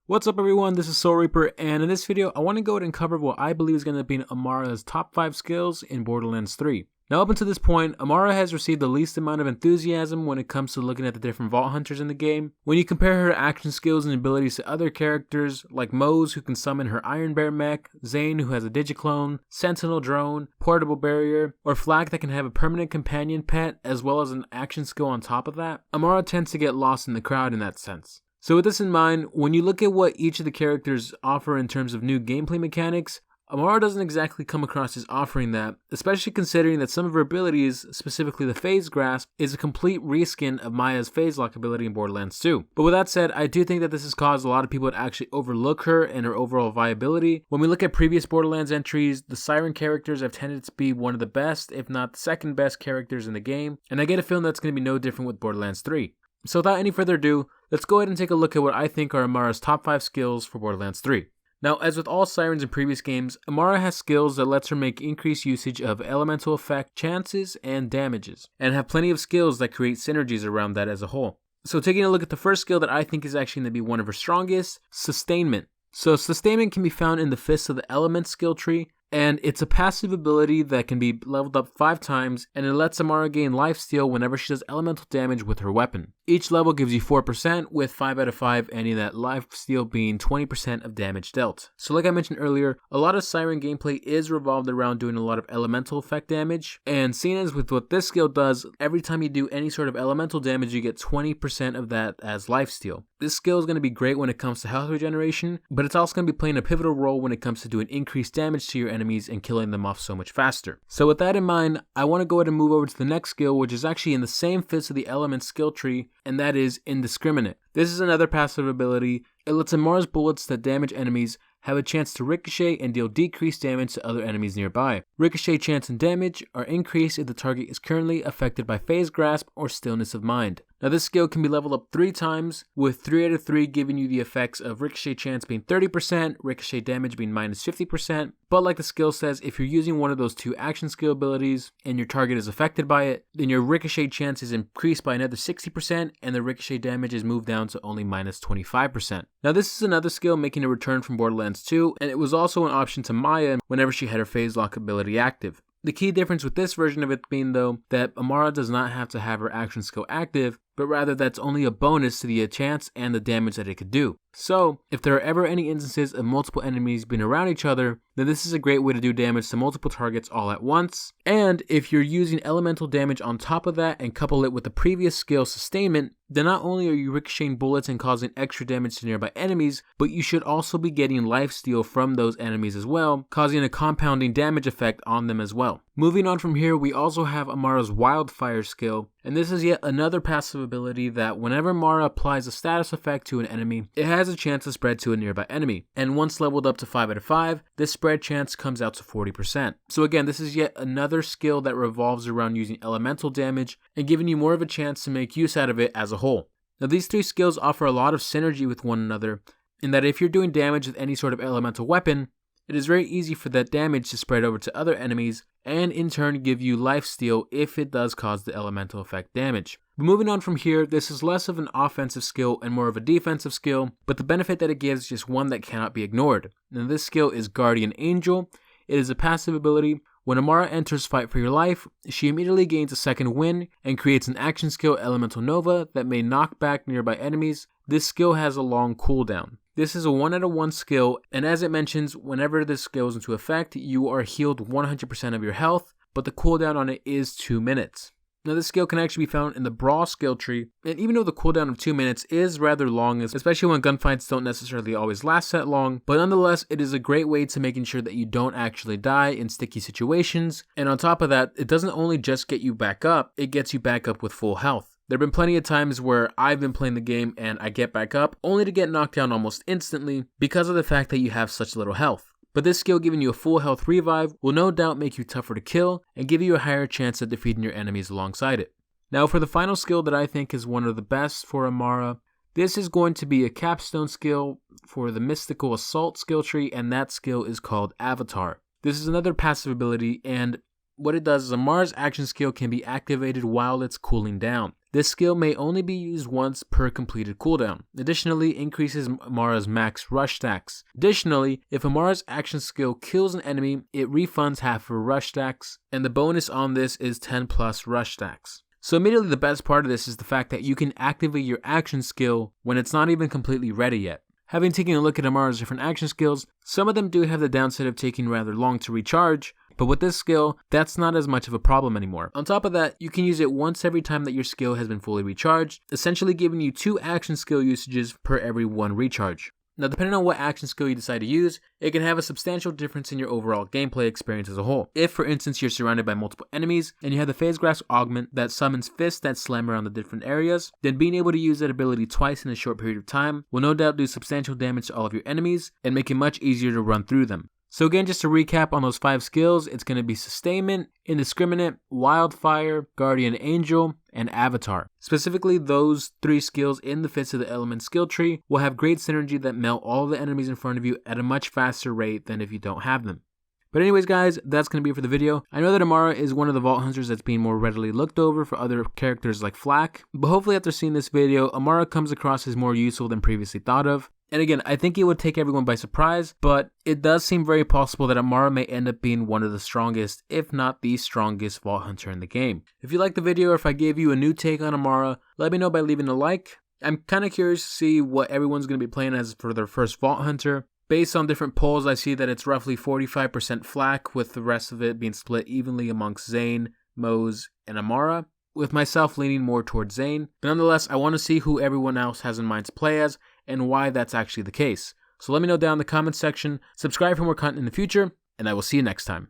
What's up everyone, this is Soul Reaper, and in this video I want to go ahead and cover what I believe is going to be Amara's top 5 skills in Borderlands 3. Now up until this point, Amara has received the least amount of enthusiasm when it comes to looking at the different Vault Hunters in the game. When you compare her action skills and abilities to other characters like Mose, who can summon her Iron Bear mech, Zane, who has a Digiclone, Sentinel Drone, Portable Barrier, or Flak that can have a permanent companion pet as well as an action skill on top of that, Amara tends to get lost in the crowd in that sense. So with this in mind, when you look at what each of the characters offer in terms of new gameplay mechanics, Amara doesn't exactly come across as offering that, especially considering that some of her abilities, specifically the Phase Grasp, is a complete reskin of Maya's Phase Lock ability in Borderlands 2. But with that said, I do think that this has caused a lot of people to actually overlook her and her overall viability. When we look at previous Borderlands entries, the Siren characters have tended to be one of the best, if not the second best characters in the game, and I get a feeling that's going to be no different with Borderlands 3. So without any further ado, let's go ahead and take a look at what I think are Amara's top 5 skills for Borderlands 3. Now, as with all Sirens in previous games, Amara has skills that lets her make increased usage of elemental effect chances and damages, and have plenty of skills that create synergies around that as a whole. So taking a look at the first skill that I think is actually going to be one of her strongest, Sustainment. So Sustainment can be found in the Fist of the Elements skill tree, and it's a passive ability that can be leveled up 5 times, and it lets Amara gain lifesteal whenever she does elemental damage with her weapon. Each level gives you 4%, with 5 out of 5 ending that lifesteal being 20% of damage dealt. So like I mentioned earlier, a lot of Siren gameplay is revolved around doing a lot of elemental effect damage, and seen as with what this skill does, every time you do any sort of elemental damage you get 20% of that as lifesteal. This skill is going to be great when it comes to health regeneration, but it's also going to be playing a pivotal role when it comes to doing increased damage to your enemies and killing them off so much faster. So with that in mind, I want to go ahead and move over to the next skill, which is actually in the same Fist of the Elements skill tree, and that is Indiscriminate. This is another passive ability. It lets Amara's bullets that damage enemies have a chance to ricochet and deal decreased damage to other enemies nearby. Ricochet chance and damage are increased if the target is currently affected by Phase Grasp or Stillness of Mind. Now this skill can be leveled up 3 times, with 3 out of 3 giving you the effects of Ricochet chance being 30%, Ricochet damage being minus 50%, but like the skill says, if you're using one of those 2 action skill abilities and your target is affected by it, then your Ricochet chance is increased by another 60% and the Ricochet damage is moved down to only minus 25%. Now this is another skill making a return from Borderlands 2, and it was also an option to Maya whenever she had her Phase Lock ability active. The key difference with this version of it being though, that Amara does not have to have her action skill active, but rather that's only a bonus to the chance and the damage that it could do. So, if there are ever any instances of multiple enemies being around each other, then this is a great way to do damage to multiple targets all at once. And if you're using elemental damage on top of that and couple it with the previous skill Sustainment, then not only are you ricocheting bullets and causing extra damage to nearby enemies, but you should also be getting lifesteal from those enemies as well, causing a compounding damage effect on them as well. Moving on from here, we also have Amara's Wildfire skill, and this is yet another passive ability that whenever Amara applies a status effect to an enemy, it has a chance to spread to a nearby enemy, and once leveled up to 5 out of 5, this spread chance comes out to 40%. So again, this is yet another skill that revolves around using elemental damage and giving you more of a chance to make use out of it as a whole. Now these 3 skills offer a lot of synergy with one another, in that if you're doing damage with any sort of elemental weapon, it is very easy for that damage to spread over to other enemies and in turn give you lifesteal if it does cause the elemental effect damage. But moving on from here, this is less of an offensive skill and more of a defensive skill, but the benefit that it gives is just one that cannot be ignored. Now this skill is Guardian Angel. It is a passive ability. When Amara enters Fight for Your Life, she immediately gains a second win and creates an action skill Elemental Nova that may knock back nearby enemies. This skill has a long cooldown. This is a 1 out of 1 skill, and as it mentions, whenever this goes into effect, you are healed 100% of your health, but the cooldown on it is 2 minutes. Now this skill can actually be found in the Brawl skill tree, and even though the cooldown of 2 minutes is rather long, especially when gunfights don't necessarily always last that long, but nonetheless it is a great way to making sure that you don't actually die in sticky situations, and on top of that, it doesn't only just get you back up, it gets you back up with full health. There have been plenty of times where I've been playing the game and I get back up only to get knocked down almost instantly because of the fact that you have such little health. But this skill giving you a full health revive will no doubt make you tougher to kill and give you a higher chance of defeating your enemies alongside it. Now for the final skill that I think is one of the best for Amara, this is going to be a capstone skill for the Mystical Assault skill tree, and that skill is called Avatar. This is another passive ability, and what it does is Amara's action skill can be activated while it's cooling down. this skill may only be used once per completed cooldown. Additionally, increases Amara's max rush stacks. Additionally, if Amara's action skill kills an enemy, it refunds half of her rush stacks, and the bonus on this is 10 plus rush stacks. So immediately the best part of this is the fact that you can activate your action skill when it's not even completely ready yet. Having taken a look at Amara's different action skills, some of them do have the downside of taking rather long to recharge, but with this skill, that's not as much of a problem anymore. On top of that, you can use it once every time that your skill has been fully recharged, essentially giving you 2 action skill usages per every 1 recharge. Now, depending on what action skill you decide to use, it can have a substantial difference in your overall gameplay experience as a whole. If, for instance, you're surrounded by multiple enemies, and you have the Phase Grasp augment that summons fists that slam around the different areas, then being able to use that ability twice in a short period of time will no doubt do substantial damage to all of your enemies, and make it much easier to run through them. So again, just to recap on those 5 skills, it's going to be Sustainment, Indiscriminate, Wildfire, Guardian Angel, and Avatar. Specifically, those 3 skills in the Fists of the Elements skill tree will have great synergy that melt all the enemies in front of you at a much faster rate than if you don't have them. But anyways guys, that's going to be it for the video. I know that Amara is one of the Vault Hunters that's being more readily looked over for other characters like Flak, but hopefully after seeing this video, Amara comes across as more useful than previously thought of. And again, I think it would take everyone by surprise, but it does seem very possible that Amara may end up being one of the strongest, if not the strongest Vault Hunter in the game. If you liked the video or if I gave you a new take on Amara, let me know by leaving a like. I'm kind of curious to see what everyone's going to be playing as for their first Vault Hunter. Based on different polls, I see that it's roughly 45% Flak, with the rest of it being split evenly amongst Zane, Mose, and Amara, with myself leaning more towards Zane. But nonetheless, I want to see who everyone else has in mind to play as, and why that's actually the case. So let me know down in the comments section, subscribe for more content in the future, and I will see you next time.